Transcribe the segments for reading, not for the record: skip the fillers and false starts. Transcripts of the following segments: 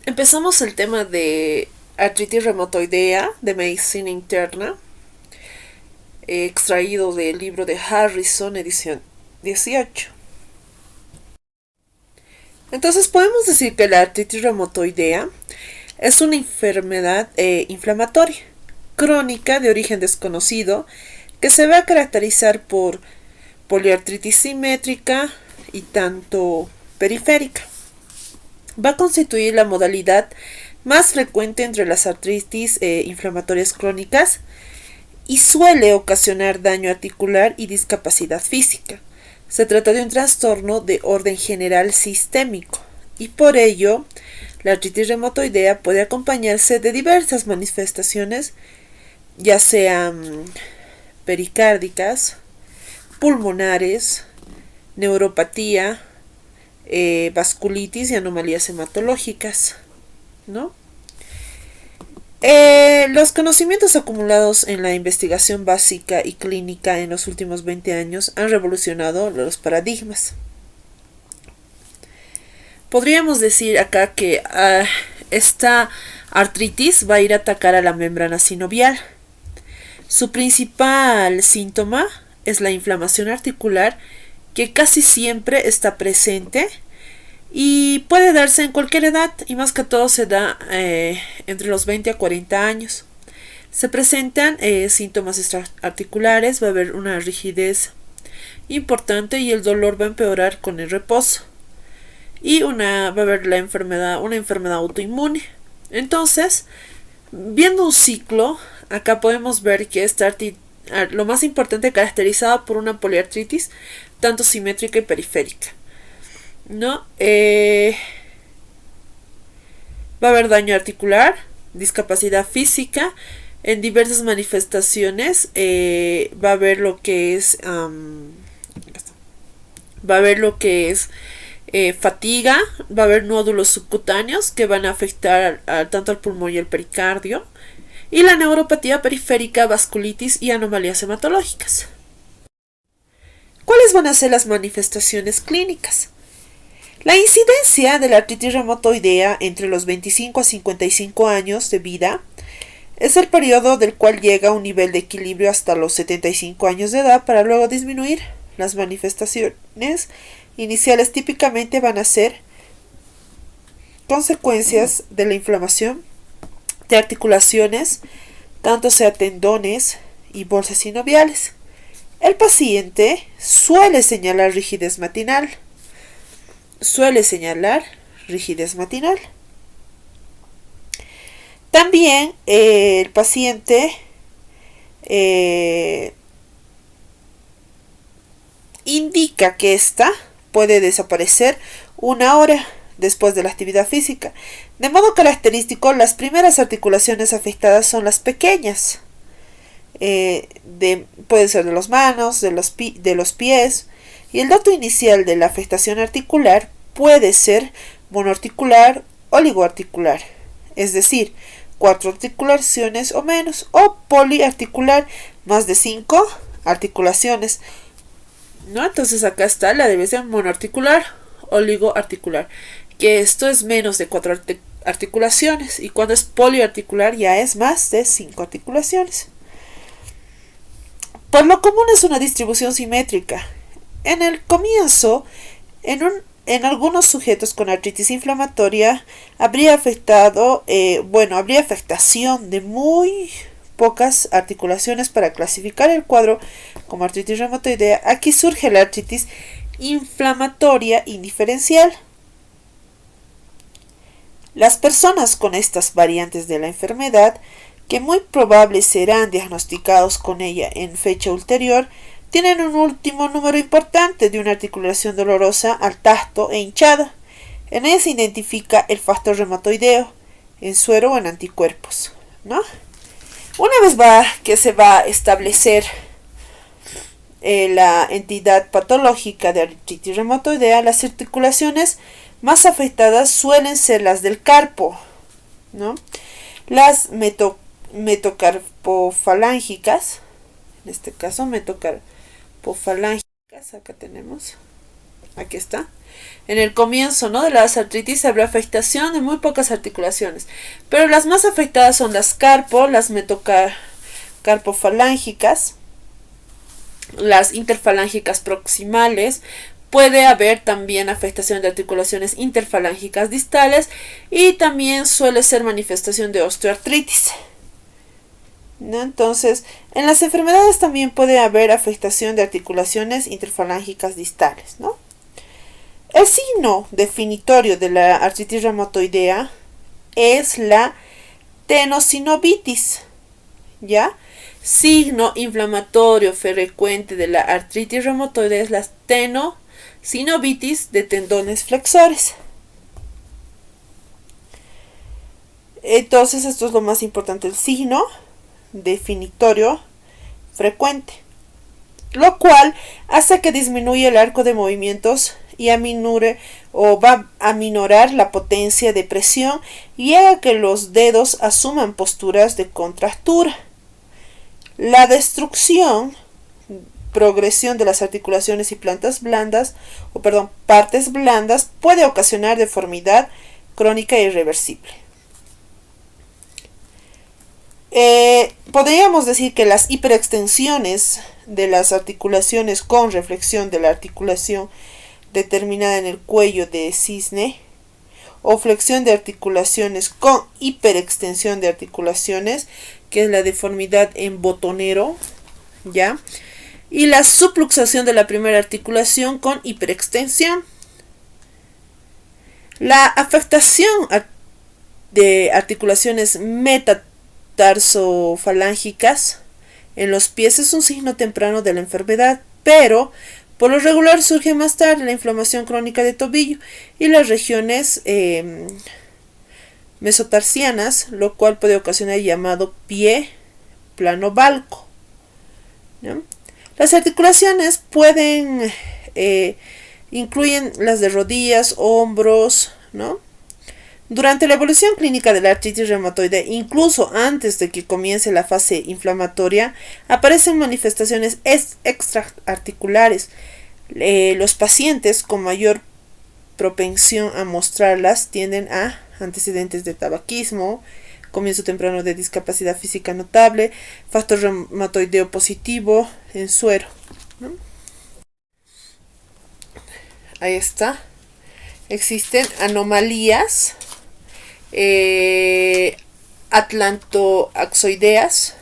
Empezamos el tema de artritis reumatoidea de medicina interna, extraído del libro de Harrison, edición 18. Entonces podemos decir que la artritis reumatoidea es una enfermedad inflamatoria crónica de origen desconocido que se va a caracterizar por poliartritis simétrica y tanto periférica. Va a constituir la modalidad más frecuente entre las artritis inflamatorias crónicas y suele ocasionar daño articular y discapacidad física. Se trata de un trastorno de orden general sistémico y por ello la artritis reumatoidea puede acompañarse de diversas manifestaciones, ya sean pericárdicas, pulmonares, neuropatía, vasculitis y anomalías hematológicas, ¿no? Los conocimientos acumulados en la investigación básica y clínica en los últimos 20 años han revolucionado los paradigmas. Podríamos decir acá que esta artritis va a ir a atacar a la membrana sinovial. Su principal síntoma es la inflamación articular, que casi siempre está presente y puede darse en cualquier edad, y más que todo se da entre los 20 a 40 años. Se presentan síntomas extraarticulares, va a haber una rigidez importante y el dolor va a empeorar con el reposo. Y va a haber una enfermedad autoinmune. Entonces, viendo un ciclo, acá podemos ver que lo más importante, caracterizada por una poliartritis tanto simétrica y periférica, ¿no? Va a haber daño articular, discapacidad física en diversas manifestaciones. Va a haber lo que es fatiga, va a haber nódulos subcutáneos que van a afectar tanto al pulmón y el pericardio, y la neuropatía periférica, vasculitis y anomalías hematológicas. ¿Cuáles van a ser las manifestaciones clínicas? La incidencia de la artritis reumatoidea entre los 25 a 55 años de vida es el periodo del cual llega a un nivel de equilibrio hasta los 75 años de edad para luego disminuir. Las manifestaciones iniciales típicamente van a ser consecuencias de la inflamación de articulaciones, tanto sea tendones y bolsas sinoviales. El paciente suele señalar rigidez matinal. También el paciente indica que ésta puede desaparecer una hora después de la actividad física. De modo característico, las primeras articulaciones afectadas son las pequeñas. Puede ser de las manos, de los pies, y el dato inicial de la afectación articular puede ser monoarticular o oligoarticular, es decir, 4 articulaciones o menos, o poliarticular, más de 5 articulaciones, ¿no? Entonces acá está la división monoarticular, oligoarticular, que esto es menos de 4 articulaciones, y cuando es poliarticular ya es más de 5 articulaciones. Por lo común es una distribución simétrica. En el comienzo, en algunos sujetos con artritis inflamatoria habría afectación de muy pocas articulaciones para clasificar el cuadro como artritis reumatoidea. Aquí surge la artritis inflamatoria indiferencial. Las personas con estas variantes de la enfermedad, que muy probable serán diagnosticados con ella en fecha ulterior, tienen un último número importante de una articulación dolorosa al tacto e hinchada. En ella se identifica el factor reumatoideo en suero o en anticuerpos, ¿no? Una vez que se va a establecer la entidad patológica de artritis reumatoidea, las articulaciones más afectadas suelen ser las del carpo, ¿no? Las metocarpofalángicas, en este caso metocarpofalángicas, acá está, En el comienzo, ¿no?, de las artritis habrá afectación en muy pocas articulaciones, pero las más afectadas son las las metacarpofalángicas, las interfalángicas proximales. Puede haber también afectación de articulaciones interfalángicas distales y también suele ser manifestación de osteoartritis, ¿no? Entonces, en las enfermedades también puede haber afectación de articulaciones interfalángicas distales, ¿no? El signo definitorio de la artritis reumatoidea es la tenosinovitis, ¿ya? Signo inflamatorio frecuente de la artritis reumatoidea es la tenosinovitis de tendones flexores. Entonces, esto es lo más importante, el signo definitorio frecuente, lo cual hace que disminuya el arco de movimientos y va a aminorar la potencia de presión y haga que los dedos asuman posturas de contractura. La progresión de las articulaciones y partes blandas puede ocasionar deformidad crónica e irreversible. Podríamos decir que las hiperextensiones de las articulaciones con reflexión de la articulación determinada en el cuello de cisne o flexión de articulaciones con hiperextensión de articulaciones, que es la deformidad en botonero, ¿ya? Y la subluxación de la primera articulación con hiperextensión. La afectación de articulaciones metatarsofalángicas en los pies es un signo temprano de la enfermedad, pero por lo regular surge más tarde la inflamación crónica de tobillo y las regiones mesotarsianas, lo cual puede ocasionar el llamado pie plano valco, ¿no? Las articulaciones incluyen las de rodillas, hombros, ¿no? Durante la evolución clínica de la artritis reumatoide, incluso antes de que comience la fase inflamatoria, aparecen manifestaciones extraarticulares. Los pacientes con mayor propensión a mostrarlas tienden a antecedentes de tabaquismo, comienzo temprano de discapacidad física notable, factor reumatoideo positivo en suero, ¿no? Ahí está. Existen anomalías atlantoaxoideas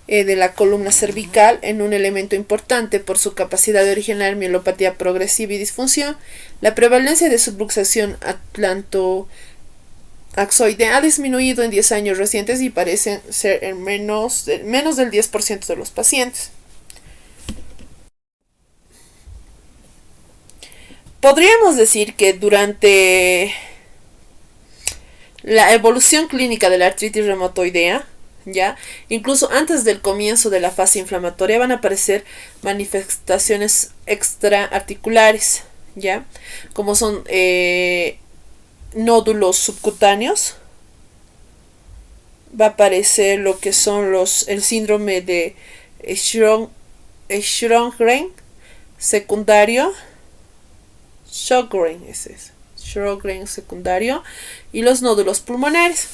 de la columna cervical en un elemento importante por su capacidad de originar mielopatía progresiva y disfunción. La prevalencia de subluxación atlantoaxoidea ha disminuido en 10 años recientes y parecen ser en menos del 10% de los pacientes. Podríamos decir que durante la evolución clínica de la artritis reumatoidea, ¿ya?, incluso antes del comienzo de la fase inflamatoria, van a aparecer manifestaciones extraarticulares, ¿ya?, como son nódulos subcutáneos. Va a aparecer lo que son el síndrome de Sjögren secundario, Sjögren secundario, y los nódulos pulmonares.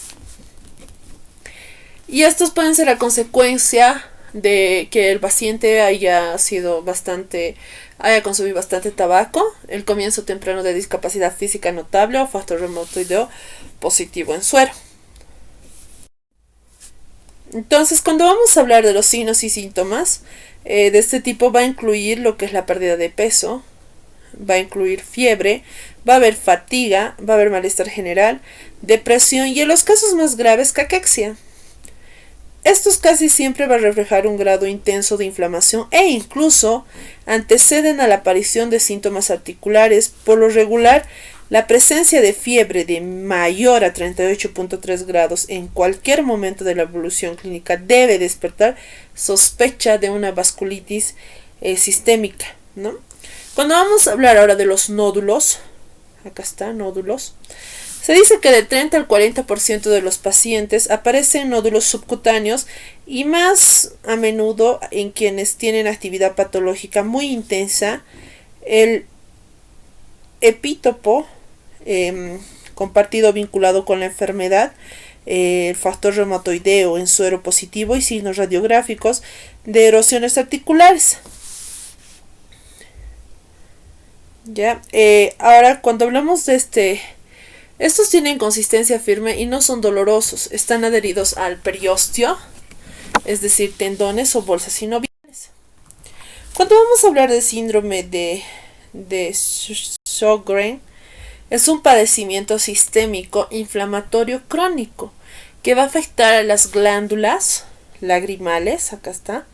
Y estos pueden ser a consecuencia de que el paciente haya consumido bastante tabaco, el comienzo temprano de discapacidad física notable o factor reumatoideo positivo en suero. Entonces, cuando vamos a hablar de los signos y síntomas de este tipo, va a incluir lo que es la pérdida de peso, va a incluir fiebre, va a haber fatiga, va a haber malestar general, depresión y en los casos más graves, caquexia. Estos casi siempre va a reflejar un grado intenso de inflamación e incluso anteceden a la aparición de síntomas articulares. Por lo regular, la presencia de fiebre de mayor a 38.3 grados en cualquier momento de la evolución clínica debe despertar sospecha de una vasculitis sistémica, ¿no? Cuando vamos a hablar ahora de los nódulos, acá está, nódulos. Se dice que del 30 al 40% de los pacientes aparecen nódulos subcutáneos y más a menudo en quienes tienen actividad patológica muy intensa. El epítopo compartido vinculado con la enfermedad, el factor reumatoideo en suero positivo y signos radiográficos de erosiones articulares. Ya, ahora cuando hablamos de estos tienen consistencia firme y no son dolorosos, están adheridos al periósteo, es decir, tendones o bolsas sinoviales. Cuando vamos a hablar de síndrome de Sjögren, es un padecimiento sistémico inflamatorio crónico que va a afectar a las glándulas lagrimales, acá está,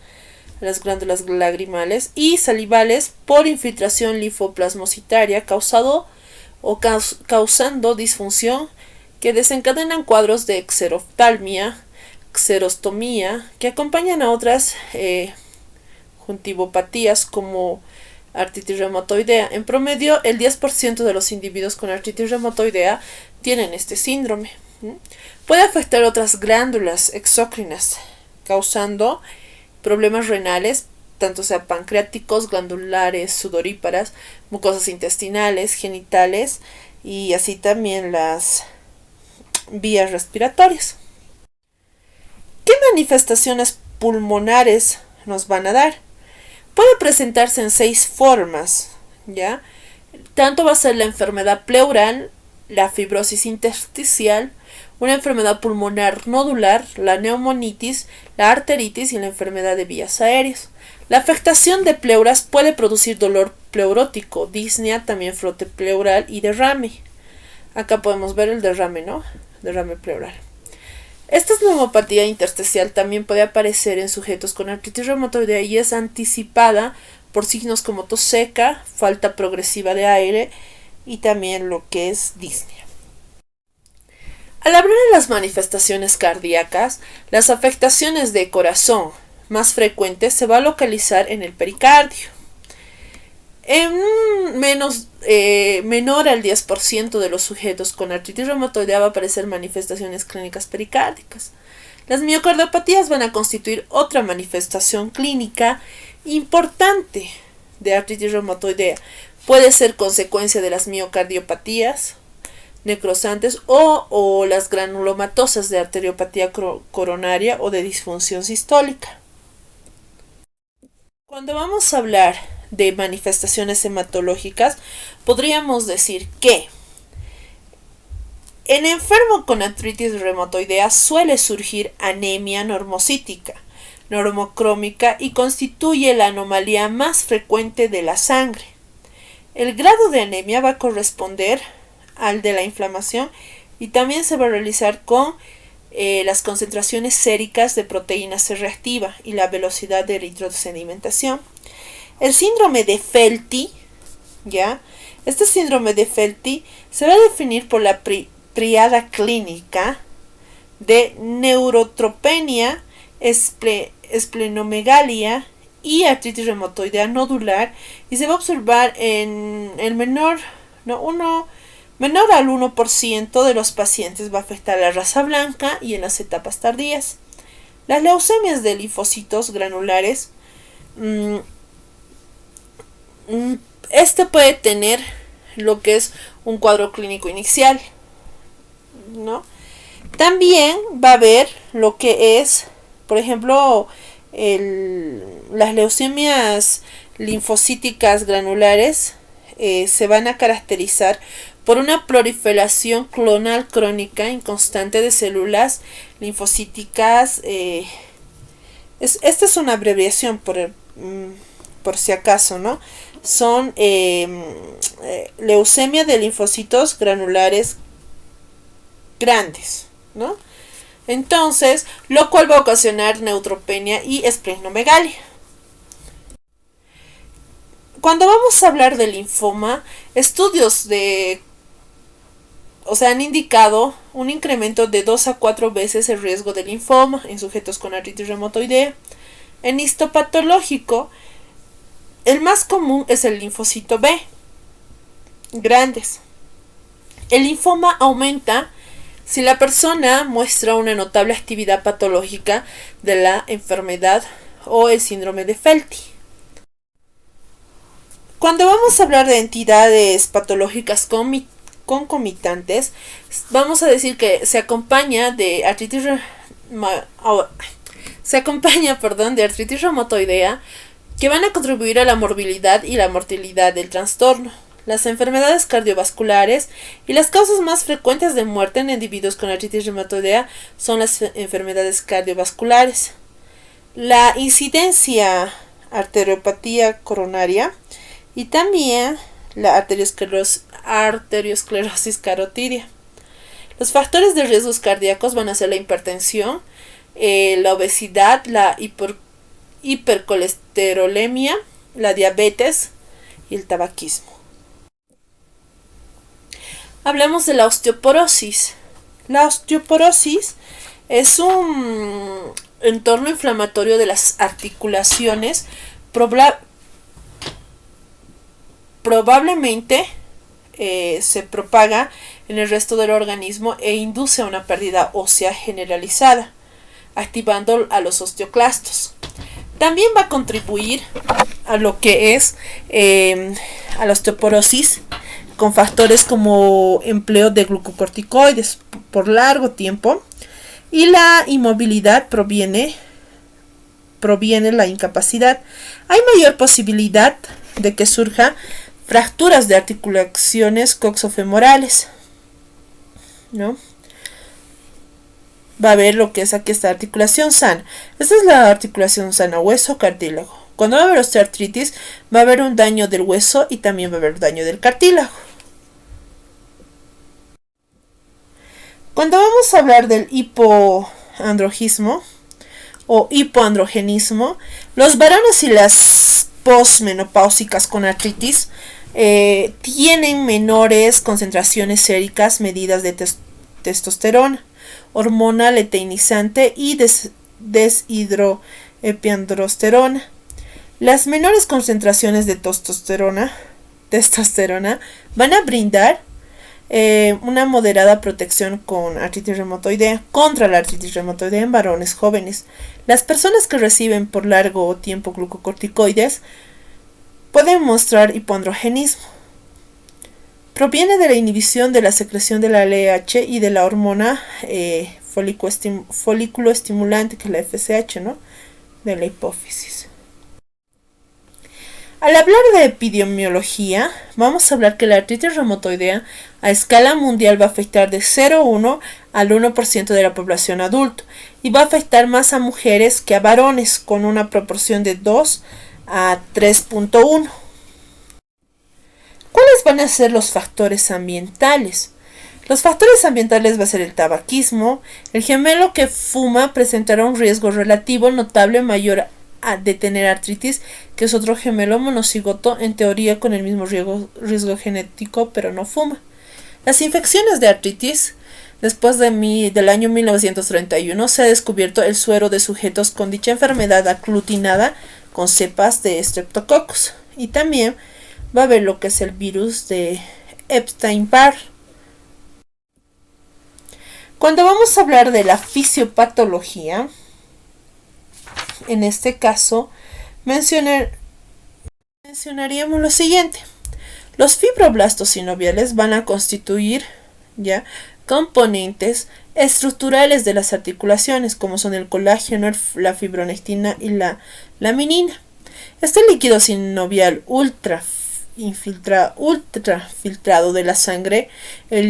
las glándulas lagrimales y salivales por infiltración linfoplasmocitaria causando disfunción que desencadenan cuadros de xeroftalmia, xerostomía, que acompañan a otras juntivopatías como artritis reumatoidea. En promedio, el 10% de los individuos con artritis reumatoidea tienen este síndrome. Puede afectar otras glándulas exócrinas, causando problemas renales, tanto sea pancreáticos, glandulares, sudoríparas, mucosas intestinales, genitales y así también las vías respiratorias. ¿Qué manifestaciones pulmonares nos van a dar? Puede presentarse en 6 formas, ¿ya? Tanto va a ser la enfermedad pleural, la fibrosis intersticial, una enfermedad pulmonar nodular, la neumonitis, la arteritis y la enfermedad de vías aéreas. La afectación de pleuras puede producir dolor pleurótico, disnea, también frote pleural y derrame. Acá podemos ver el derrame, ¿no? Derrame pleural. Esta neumopatía intersticial también puede aparecer en sujetos con artritis reumatoidea y es anticipada por signos como tos seca, falta progresiva de aire y también lo que es disnea. Al hablar de las manifestaciones cardíacas, las afectaciones de corazón más frecuentes se va a localizar en el pericardio. En menor al 10% de los sujetos con artritis reumatoidea va a aparecer manifestaciones clínicas pericárdicas. Las miocardiopatías van a constituir otra manifestación clínica importante de artritis reumatoidea. Puede ser consecuencia de las miocardiopatías necrosantes o las granulomatosas de arteriopatía coronaria o de disfunción sistólica. Cuando vamos a hablar de manifestaciones hematológicas, podríamos decir que en enfermo con artritis reumatoidea suele surgir anemia normocítica, normocrómica y constituye la anomalía más frecuente de la sangre. El grado de anemia va a corresponder al de la inflamación y también se va a realizar con las concentraciones séricas de proteína C reactiva y la velocidad de eritrosedimentación. El síndrome de Felty, ¿ya? Este síndrome de Felty se va a definir por la triada clínica de neurotropenia, esplenomegalia y artritis reumatoidea nodular y se va a observar en el menor al 1% de los pacientes va a afectar a la raza blanca y en las etapas tardías. Las leucemias de linfocitos granulares, este puede tener lo que es un cuadro clínico inicial, ¿no? También va a haber lo que es, por ejemplo, las leucemias linfocíticas granulares se van a caracterizar por una proliferación clonal crónica inconstante de células linfocíticas. Esta es una abreviación por si acaso, ¿no? Son leucemia de linfocitos granulares grandes, ¿no? Entonces, lo cual va a ocasionar neutropenia y esplenomegalia. Cuando vamos a hablar de linfoma, estudios han indicado un incremento de 2 a 4 veces el riesgo de linfoma en sujetos con artritis reumatoidea. En histopatológico, el más común es el linfocito B, grandes. El linfoma aumenta si la persona muestra una notable actividad patológica de la enfermedad o el síndrome de Felty. Cuando vamos a hablar de entidades patológicas concomitantes, vamos a decir que se acompaña de artritis de artritis reumatoidea, que van a contribuir a la morbilidad y la mortalidad del trastorno. Las enfermedades cardiovasculares y las causas más frecuentes de muerte en individuos con artritis reumatoidea son las enfermedades cardiovasculares. La incidencia arteriopatía coronaria y también la arteriosclerosis carotidia. Los factores de riesgos cardíacos van a ser la hipertensión, la obesidad, la hipercolesterolemia, la diabetes y el tabaquismo. Hablemos de la osteoporosis. La osteoporosis es un entorno inflamatorio de las articulaciones, probablemente se propaga en el resto del organismo e induce a una pérdida ósea generalizada, activando a los osteoclastos. También va a contribuir a lo que es a la osteoporosis con factores como empleo de glucocorticoides por largo tiempo, y la inmovilidad proviene la incapacidad. Hay mayor posibilidad de que surja fracturas de articulaciones coxofemorales, ¿no? Va a haber lo que es aquí esta articulación sana. Esta es la articulación sana, hueso-cartílago. Cuando va a haber osteoartritis, va a haber un daño del hueso y también va a haber daño del cartílago. Cuando vamos a hablar del hipoandrogismo o hipoandrogenismo, los varones y las posmenopáusicas con artritis tienen menores concentraciones séricas medidas de testosterona, hormona luteinizante y deshidroepiandrosterona. Las menores concentraciones de testosterona van a brindar una moderada protección contra la artritis reumatoidea en varones jóvenes. Las personas que reciben por largo tiempo glucocorticoides pueden mostrar hipoandrogenismo. Proviene de la inhibición de la secreción de la LH y de la hormona folículo estimulante, que es la FSH, ¿no? De la hipófisis. Al hablar de epidemiología, vamos a hablar que la artritis reumatoidea a escala mundial va a afectar de 0,1 al 1% de la población adulta y va a afectar más a mujeres que a varones, con una proporción de 2 a 3,1. ¿Cuáles van a ser los factores ambientales? Los factores ambientales va a ser el tabaquismo. El gemelo que fuma presentará un riesgo relativo notable mayor de tener artritis que es otro gemelo monocigoto, en teoría con el mismo riesgo genético, pero no fuma. Las infecciones de artritis. Después del año 1931 se ha descubierto el suero de sujetos con dicha enfermedad aglutinada con cepas de Streptococcus, y también va a haber lo que es el virus de Epstein-Barr. Cuando vamos a hablar de la fisiopatología, en este caso mencionaríamos lo siguiente. Los fibroblastos sinoviales van a constituir ya componentes estructurales de las articulaciones, como son el colágeno, la fibronectina y la laminina. Este líquido sinovial ultra filtrado de la sangre, el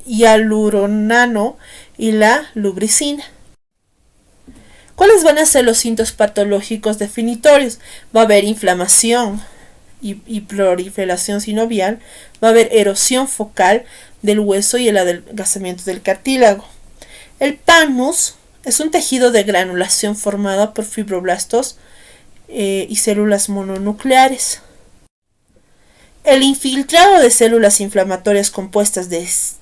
hialuronano y la lubricina. ¿Cuáles van a ser los síntomas patológicos definitorios? Va a haber inflamación y proliferación sinovial, va a haber erosión focal del hueso y el adelgazamiento del cartílago. El panus es un tejido de granulación formado por fibroblastos y células mononucleares. El infiltrado de células inflamatorias compuestas de 6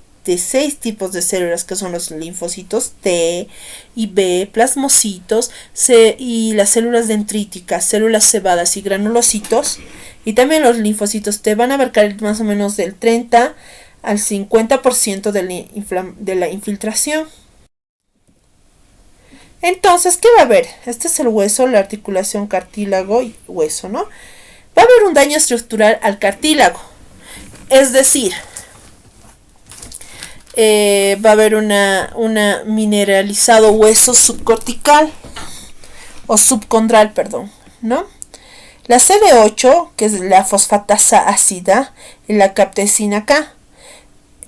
tipos de células, que son los linfocitos T y B, plasmocitos y las células dendríticas, células cebadas y granulocitos, y también los linfocitos T, van a abarcar más o menos del 30 al 50% de la infiltración. Entonces, ¿qué va a haber? Este es el hueso, la articulación cartílago y hueso, ¿no? Va va a haber un daño estructural al cartílago. Es decir, va a haber una mineralizado hueso subcortical o subcondral, perdón, ¿no? La CD8, que es la fosfatasa ácida, y la captecina K,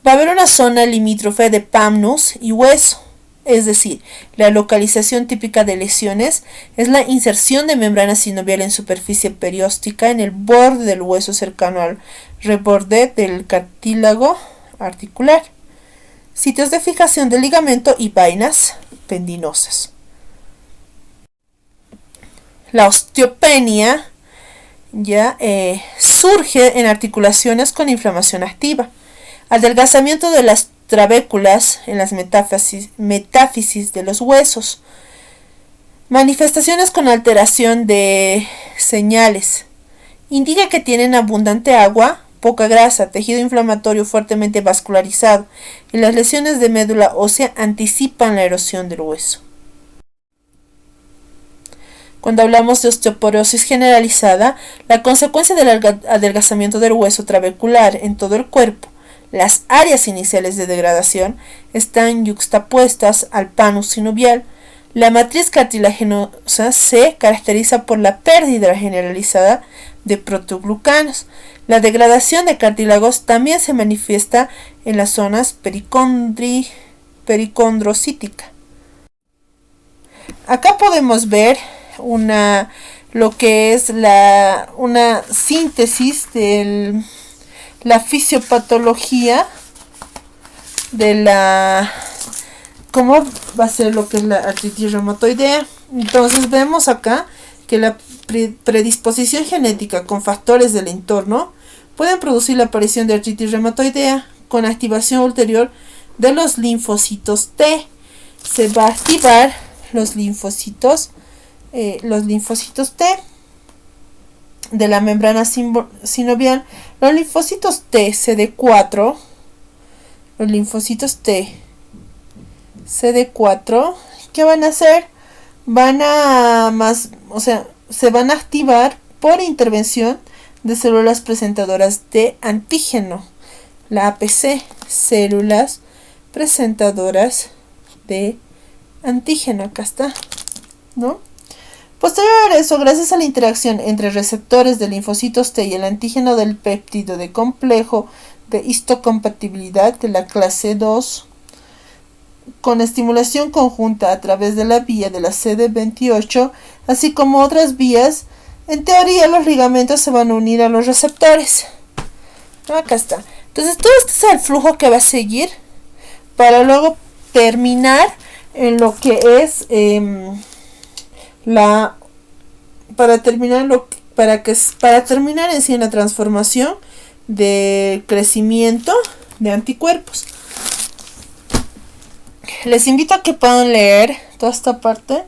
va a haber una zona limítrofe de pamnus y hueso. Es decir, la localización típica de lesiones es la inserción de membrana sinovial en superficie perióstica en el borde del hueso cercano al reborde del cartílago articular, sitios de fijación del ligamento y vainas tendinosas. La osteopenia ya surge en articulaciones con inflamación activa, adelgazamiento de las trabéculas en las metáfisis de los huesos, manifestaciones con alteración de señales, indica que tienen abundante agua, poca grasa, tejido inflamatorio fuertemente vascularizado, y las lesiones de médula ósea anticipan la erosión del hueso. Cuando hablamos de osteoporosis generalizada, la consecuencia del adelgazamiento del hueso trabecular en todo el cuerpo, las áreas iniciales de degradación están yuxtapuestas al panus sinovial. La matriz cartilaginosa se caracteriza por la pérdida generalizada de proteoglucanos. La degradación de cartílagos también se manifiesta en las zonas pericondrocítica. Acá podemos ver lo que es una síntesis de la fisiopatología de cómo va a ser lo que es la artritis reumatoidea. Entonces vemos acá que la predisposición genética con factores del entorno pueden producir la aparición de artritis reumatoidea con activación ulterior de los linfocitos T. Se va a activar los linfocitos T de la membrana sinovial. Los linfocitos T CD4, ¿qué van a hacer? Se van a activar por intervención de células presentadoras de antígeno, la APC, células presentadoras de antígeno, acá está, ¿no? Posterior a eso, gracias a la interacción entre receptores de linfocitos T y el antígeno del péptido de complejo de histocompatibilidad de la clase 2, con estimulación conjunta a través de la vía de la CD28, así como otras vías, en teoría los ligamentos se van a unir a los receptores. Acá está. Entonces todo este es el flujo que va a seguir para luego terminar en lo que es para terminar en sí en la transformación de crecimiento de anticuerpos. Les invito a que puedan leer toda esta parte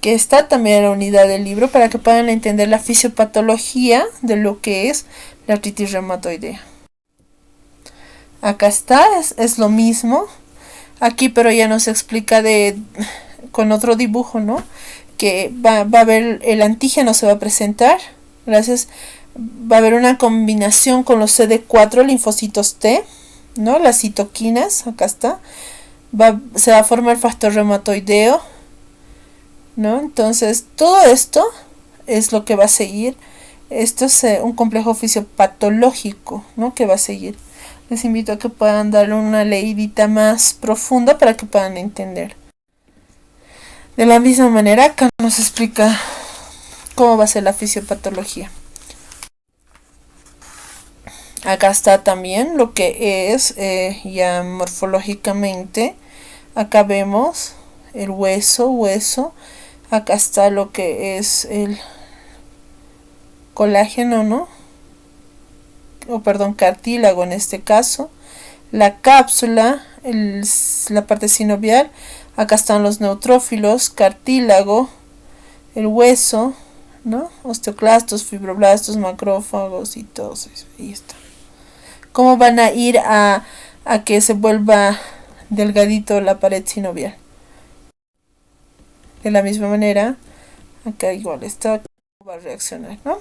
que está también en la unidad del libro para que puedan entender la fisiopatología de lo que es la artritis reumatoidea. Acá está, es lo mismo aquí, pero ya nos explica con otro dibujo, ¿no? Que va a haber el antígeno, se va a presentar, va a haber una combinación con los CD4 linfocitos T, ¿no? Las citoquinas, acá está, se va a formar el factor reumatoideo, ¿no? Entonces todo esto es lo que va a seguir. Esto es un complejo fisiopatológico, ¿no? Que va a seguir. Les invito a que puedan darle una leidita más profunda para que puedan entender. De la misma manera, acá nos explica cómo va a ser la fisiopatología. Acá está también lo que es ya morfológicamente. Acá vemos el hueso. Acá está lo que es el colágeno, ¿no? Cartílago en este caso. La cápsula, la parte sinovial. Acá están los neutrófilos, cartílago, el hueso, ¿no? Osteoclastos, fibroblastos, macrófagos y todo eso. Ahí está. ¿Cómo van a ir a que se vuelva delgadito la pared sinovial? De la misma manera, acá igual está, va a reaccionar, ¿no?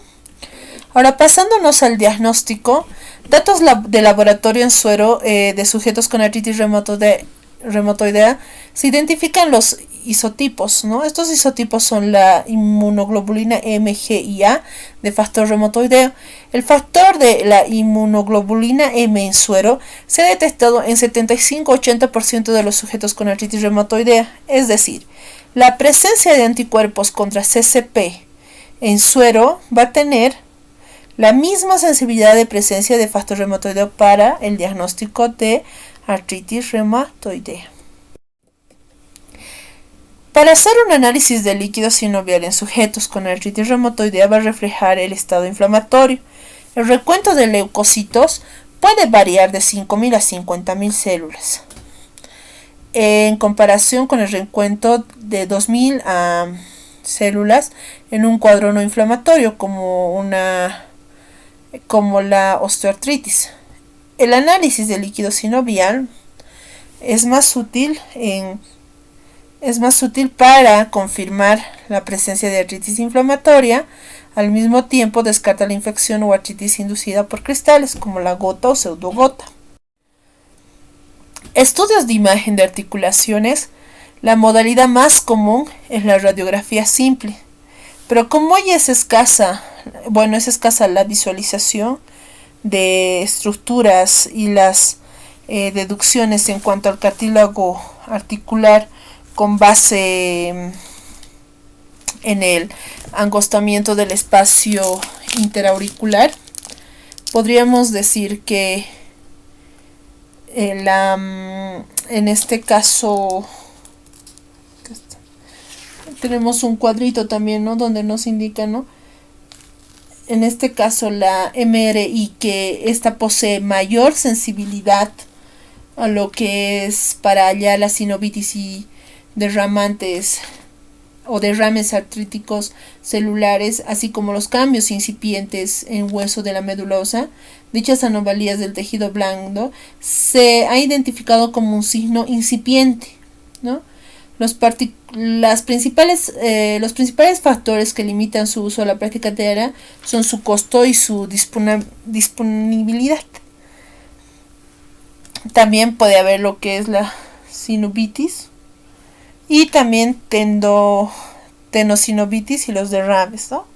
Ahora, pasándonos al diagnóstico, datos de laboratorio en suero de sujetos con artritis reumatoidea, se identifican los isotipos, ¿no? Estos isotipos son la inmunoglobulina M, G y A de factor reumatoideo. El factor de la inmunoglobulina M en suero se ha detectado en 75-80% de los sujetos con artritis reumatoidea, es decir, la presencia de anticuerpos contra CCP en suero va a tener la misma sensibilidad de presencia de factor reumatoideo para el diagnóstico de artritis reumatoidea. Para hacer un análisis de líquido sinovial en sujetos con artritis reumatoidea va a reflejar el estado inflamatorio. El recuento de leucocitos puede variar de 5.000 a 50.000 células, en comparación con el recuento de 2.000 a células en un cuadro no inflamatorio como la osteoartritis. El análisis de líquido sinovial es más útil para confirmar la presencia de artritis inflamatoria. Al mismo tiempo descarta la infección o artritis inducida por cristales como la gota o pseudogota. Estudios de imagen de articulaciones. La modalidad más común es la radiografía simple, pero como hoy es escasa la visualización de estructuras y las deducciones en cuanto al cartílago articular con base en el angostamiento del espacio interauricular, podríamos decir que en este caso tenemos un cuadrito también, ¿no?, donde nos indica, ¿no?, en este caso la MRI, que esta posee mayor sensibilidad a lo que es para hallar la sinovitis y derrames artríticos celulares, así como los cambios incipientes en hueso de la médula. Dichas anomalías del tejido blando se ha identificado como un signo incipiente, ¿no? Los principales factores que limitan su uso a la práctica diaria son su costo y su disponibilidad. También puede haber lo que es la sinovitis y también tenosinovitis y los derrames, ¿no?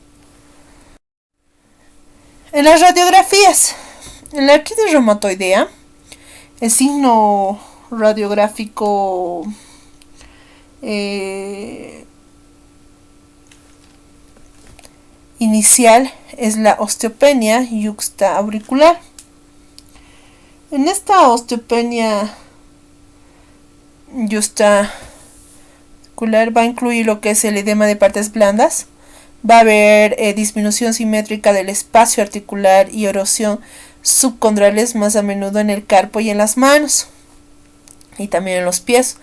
En las radiografías, en la artritis reumatoidea, el signo radiográfico inicial es la osteopenia yuxtaauricular. En esta osteopenia yuxtaauricular va a incluir lo que es el edema de partes blandas, va a haber disminución simétrica del espacio articular y erosión subcondrales, más a menudo en el carpo y en las manos y también en los pies.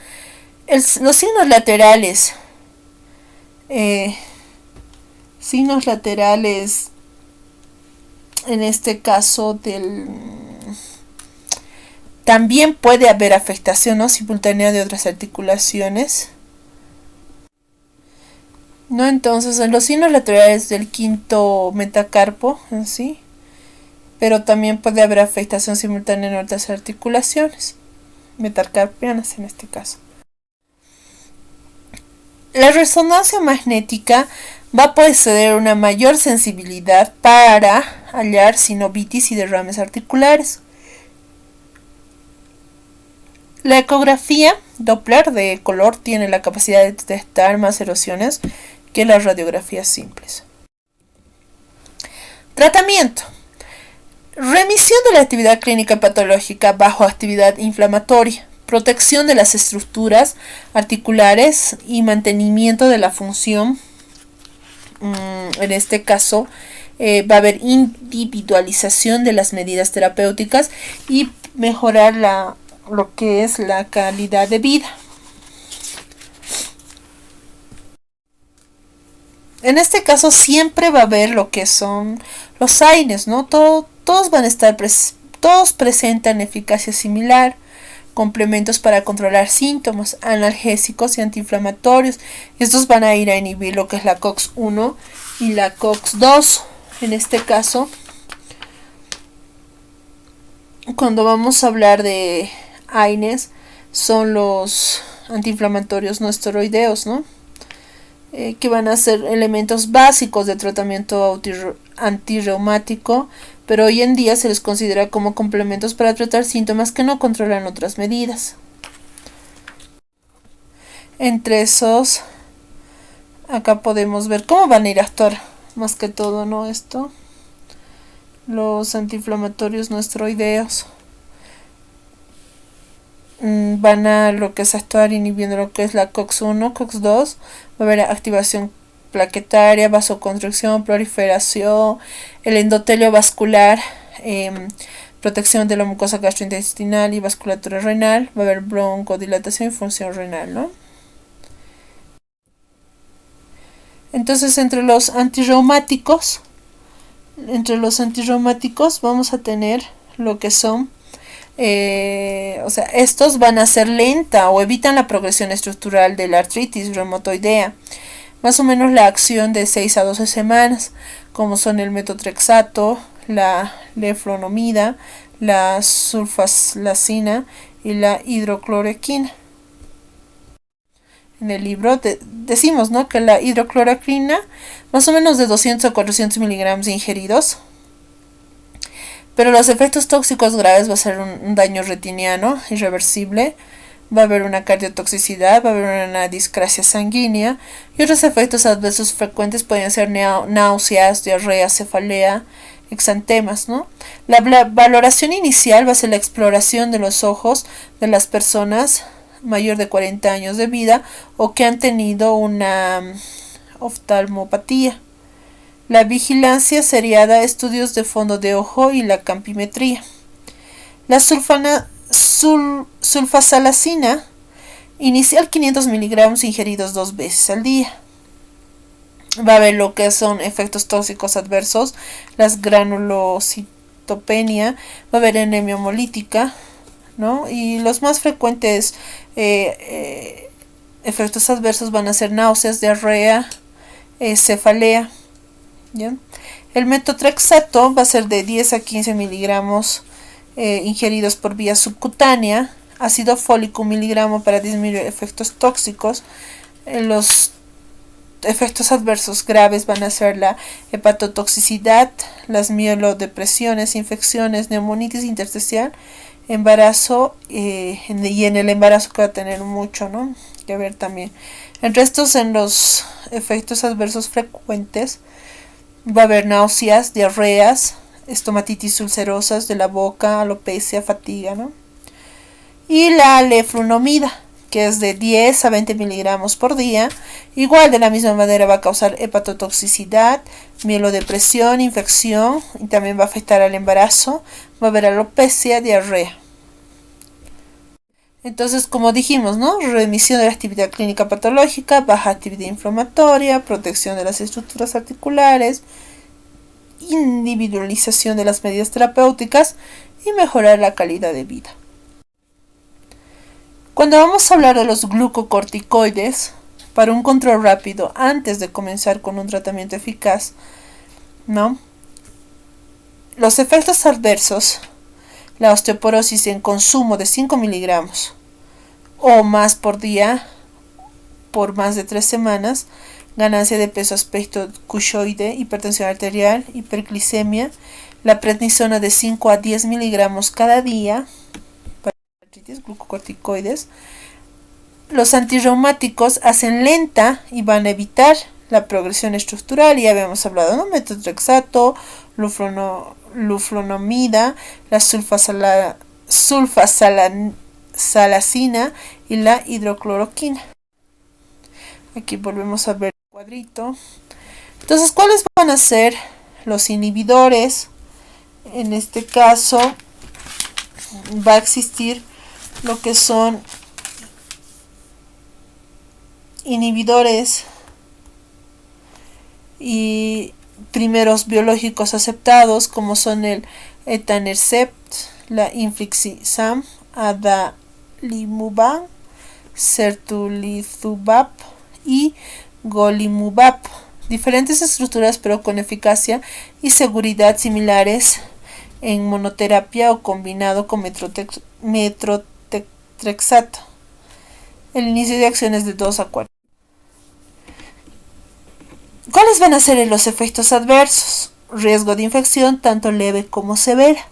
Los signos laterales en este caso también puede haber afectación, ¿no?, simultánea de otras articulaciones, ¿no? Entonces, en los signos laterales del quinto metacarpo en sí, pero también puede haber afectación simultánea en otras articulaciones metacarpianas en este caso. La resonancia magnética va a poseer una mayor sensibilidad para hallar sinovitis y derrames articulares. La ecografía Doppler de color tiene la capacidad de detectar más erosiones que las radiografías simples. Tratamiento. Remisión de la actividad clínica patológica bajo actividad inflamatoria. Protección de las estructuras articulares y mantenimiento de la función. En este caso va a haber individualización de las medidas terapéuticas y mejorar lo que es la calidad de vida. En este caso siempre va a haber lo que son los AINES, ¿no? Todos van a estar todos presentan eficacia similar. Complementos para controlar síntomas, analgésicos y antiinflamatorios. Estos van a ir a inhibir lo que es la COX-1 y la COX-2 En este caso, cuando vamos a hablar de AINES, son los antiinflamatorios no esteroideos, ¿no? Que van a ser elementos básicos de tratamiento antirreumático, pero hoy en día se les considera como complementos para tratar síntomas que no controlan otras medidas. Entre esos, acá podemos ver cómo van a ir a actuar, más que todo, ¿no? Los antiinflamatorios no esteroideos van a lo que es actuar inhibiendo lo que es la COX-1, COX-2, va a haber activación plaquetaria, vasoconstricción, proliferación, el endotelio vascular, protección de la mucosa gastrointestinal y vasculatura renal, va a haber broncodilatación y función renal, ¿no? Entonces, entre los antirreumáticos vamos a tener lo que son, estos van a ser lenta o evitan la progresión estructural de la artritis reumatoidea, más o menos la acción de 6 a 12 semanas, como son el metotrexato, la leflunomida, la sulfasalazina y la hidrocloroquina. En el libro decimos, ¿no?, que la hidrocloroquina, más o menos de 200 a 400 miligramos ingeridos, pero los efectos tóxicos graves va a ser un daño retiniano irreversible, va a haber una cardiotoxicidad, va a haber una discrasia sanguínea y otros efectos adversos frecuentes pueden ser náuseas, diarrea, cefalea, exantemas, ¿no? La valoración inicial va a ser la exploración de los ojos de las personas mayor de 40 años de vida o que han tenido una oftalmopatía. La vigilancia seriada, estudios de fondo de ojo y la campimetría. La sulfasalazina inicial 500 miligramos ingeridos 2 veces al día. Va a haber lo que son efectos tóxicos adversos, las granulocitopenia, va a haber anemia hemolítica, ¿no? Y los más frecuentes efectos adversos van a ser náuseas, diarrea, cefalea. ¿Ya? El metotrexato va a ser de 10 a 15 miligramos ingeridos por vía subcutánea, ácido fólico 1 miligramo para disminuir efectos tóxicos. Los efectos adversos graves van a ser la hepatotoxicidad, las mielodepresiones, infecciones, neumonitis intersticial, embarazo y en el embarazo que va a tener mucho, ¿no?, que ver también. En los efectos adversos frecuentes va a haber náuseas, diarreas, estomatitis ulcerosas de la boca, alopecia, fatiga, ¿no? Y la leflunomida, que es de 10 a 20 miligramos por día, igual de la misma manera va a causar hepatotoxicidad, mielodepresión, infección, y también va a afectar al embarazo, va a haber alopecia, diarrea. Entonces, como dijimos, ¿no?, remisión de la actividad clínica patológica, baja actividad inflamatoria, protección de las estructuras articulares, individualización de las medidas terapéuticas y mejorar la calidad de vida. Cuando vamos a hablar de los glucocorticoides, para un control rápido antes de comenzar con un tratamiento eficaz, ¿no?, los efectos adversos, la osteoporosis en consumo de 5 miligramos o más por día por más de 3 semanas, ganancia de peso aspecto cushoide, hipertensión arterial, hiperglicemia, la prednisona de 5 a 10 miligramos cada día para artritis, glucocorticoides. Los antirreumáticos hacen lenta y van a evitar la progresión estructural, ya habíamos hablado, ¿no?, metotrexato, luflunomida, la sulfasalazina y la hidrocloroquina. Aquí volvemos a ver el cuadrito. Entonces, ¿cuáles van a ser los inhibidores? En este caso va a existir lo que son inhibidores y primeros biológicos aceptados, como son el etanercept, la infliximab, adalimumab, certolizumab y golimumab, Diferentes estructuras pero con eficacia y seguridad similares en monoterapia o combinado con metotrexato. El inicio de acciones de 2 a 4. ¿Cuáles van a ser los efectos adversos? Riesgo de infección tanto leve como severa.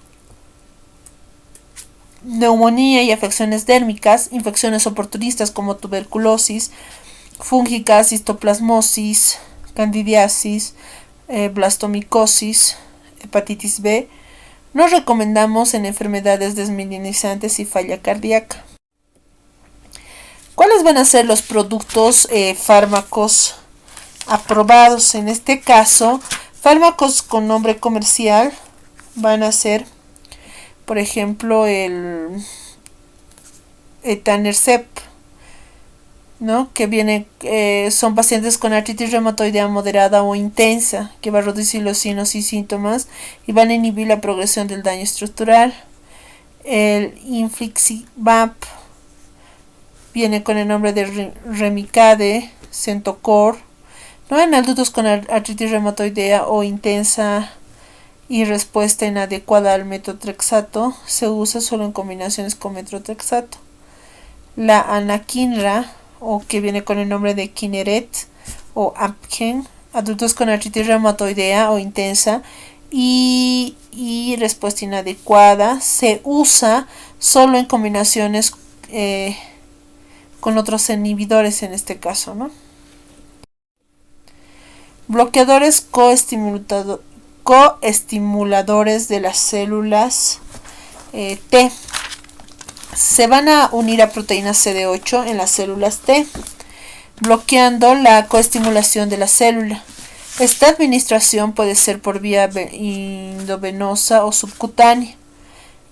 Neumonía y afecciones dérmicas, infecciones oportunistas como tuberculosis, fúngica, cistoplasmosis, candidiasis, blastomicosis, hepatitis B. No recomendamos en enfermedades desmielinizantes y falla cardíaca. ¿Cuáles van a ser los productos fármacos aprobados? En este caso, fármacos con nombre comercial van a ser, por ejemplo, el etanercept, ¿no? Que viene, son pacientes con artritis reumatoidea moderada o intensa, que va a reducir los signos y síntomas y van a inhibir la progresión del daño estructural. El infliximab viene con el nombre de Remicade, Centocor, ¿no? En adultos con artritis reumatoidea o intensa y respuesta inadecuada al metotrexato, se usa solo en combinaciones con metotrexato. La anakinra, o que viene con el nombre de Kineret o Apgen, adultos con artritis reumatoidea o intensa y respuesta inadecuada, se usa solo en combinaciones con otros inhibidores en este caso, ¿no? Bloqueadores coestimuladores de las células T. Se van a unir a proteína CD8 en las células T, bloqueando la coestimulación de la célula. Esta administración puede ser por vía endovenosa o subcutánea.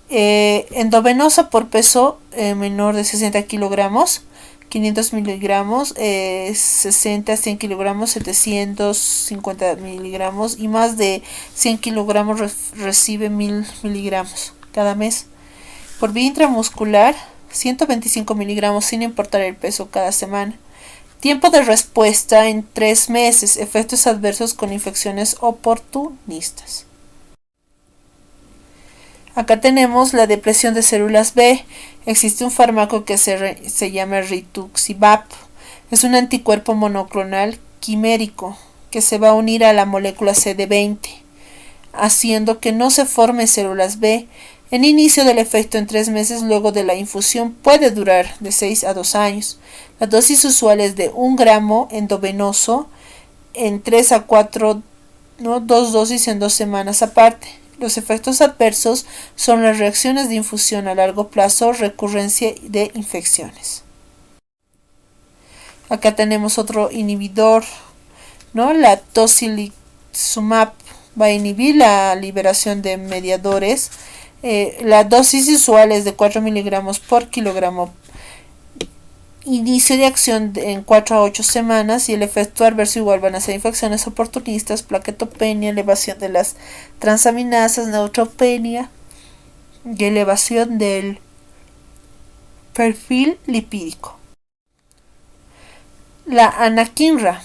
Endovenosa por peso menor de 60 kilogramos, 500 miligramos, 60 a 100 kilogramos, 750 miligramos y más de 100 kilogramos recibe 1000 miligramos cada mes. Por vía intramuscular, 125 miligramos sin importar el peso cada semana. Tiempo de respuesta en 3 meses. Efectos adversos con infecciones oportunistas. Acá tenemos la depresión de células B. Existe un fármaco que se llama rituximab. Es un anticuerpo monoclonal quimérico que se va a unir a la molécula CD20, haciendo que no se formen células B. El inicio del efecto en 3 meses luego de la infusión puede durar de 6 a 2 años. La dosis usual es de 1 gramo endovenoso en 3 a 4, ¿no? 2 dosis en 2 semanas aparte. Los efectos adversos son las reacciones de infusión a largo plazo, recurrencia de infecciones. Acá tenemos otro inhibidor, ¿no? La tocilizumab va a inhibir la liberación de mediadores. La dosis usual es de 4 miligramos por kilogramo. Inicio de acción en 4 a 8 semanas y el efecto adverso igual van a ser infecciones oportunistas, plaquetopenia, elevación de las transaminasas, neutropenia y elevación del perfil lipídico. La anakinra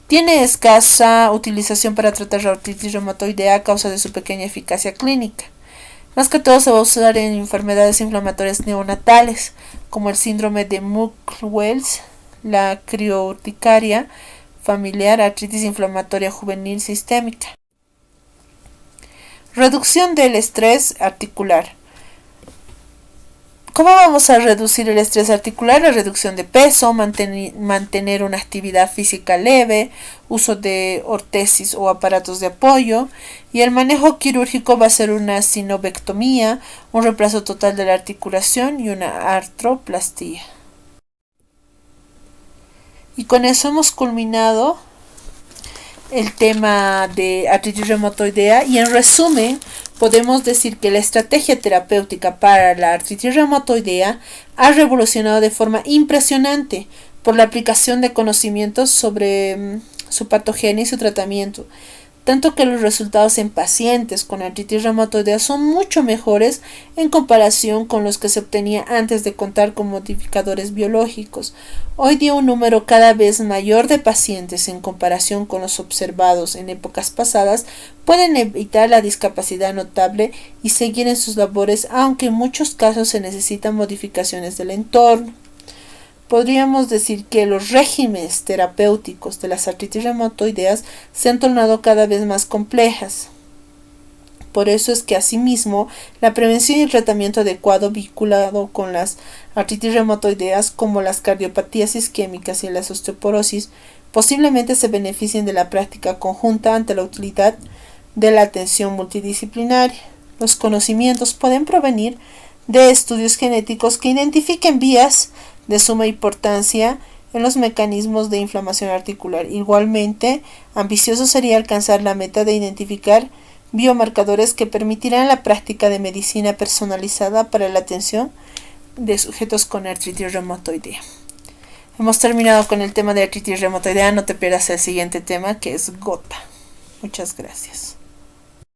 tiene escasa utilización para tratar la artritis reumatoidea a causa de su pequeña eficacia clínica. Más que todo se va a usar en enfermedades inflamatorias neonatales, como el síndrome de Muckle-Wells, la criourticaria familiar, artritis inflamatoria juvenil sistémica. Reducción del estrés articular. ¿Cómo vamos a reducir el estrés articular? La reducción de peso, mantener una actividad física leve, uso de ortesis o aparatos de apoyo, y el manejo quirúrgico va a ser una sinovectomía, un reemplazo total de la articulación y una artroplastía. Y con eso hemos culminado el tema de artritis reumatoidea y en resumen podemos decir que la estrategia terapéutica para la artritis reumatoidea ha revolucionado de forma impresionante por la aplicación de conocimientos sobre su patogenia y su tratamiento. tanto que los resultados en pacientes con artritis reumatoidea son mucho mejores en comparación con los que se obtenía antes de contar con modificadores biológicos. Hoy día un número cada vez mayor de pacientes en comparación con los observados en épocas pasadas pueden evitar la discapacidad notable y seguir en sus labores, aunque en muchos casos se necesitan modificaciones del entorno. Podríamos decir que los regímenes terapéuticos de las artritis reumatoideas se han tornado cada vez más complejas. Por eso es que asimismo la prevención y el tratamiento adecuado vinculado con las artritis reumatoideas como las cardiopatías isquémicas y las osteoporosis posiblemente se beneficien de la práctica conjunta ante la utilidad de la atención multidisciplinaria. Los conocimientos pueden provenir de estudios genéticos que identifiquen vías de suma importancia en los mecanismos de inflamación articular. Igualmente, ambicioso sería alcanzar la meta de identificar biomarcadores que permitirán la práctica de medicina personalizada para la atención de sujetos con artritis reumatoidea. Hemos terminado con el tema de artritis reumatoidea. No te pierdas el siguiente tema, que es gota. Muchas gracias.